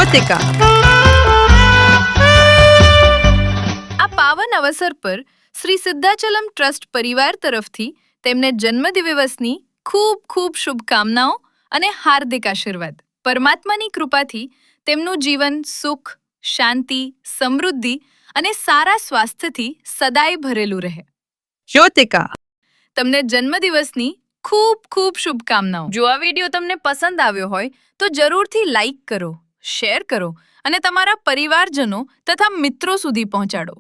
જ્યોતિકા। આ પાવન અવસર પર શ્રી સિદ્ધાચલમ ટ્રસ્ટ પરિવાર તરફથી તેમને જન્મદિવસની ખૂબ ખૂબ શુભકામનાઓ અને હાર્દિક આશીર્વાદ। પરમાત્માની કૃપાથી તેમનું જીવન સુખ, શાંતિ, સમૃદ્ધિ અને સારા સ્વાસ્થ્યથી સદાય ભરેલું રહે। જ્યોતિકા। તમને જન્મદિવસની ખૂબ ખૂબ શુભકામનાઓ। જો આ વિડીયો તમને પસંદ આવ્યો હોય તો જરૂરથી લાઈક કરો, શેર કરો અને તમારા પરિવારજનો તથા મિત્રો સુધી પહોંચાડો।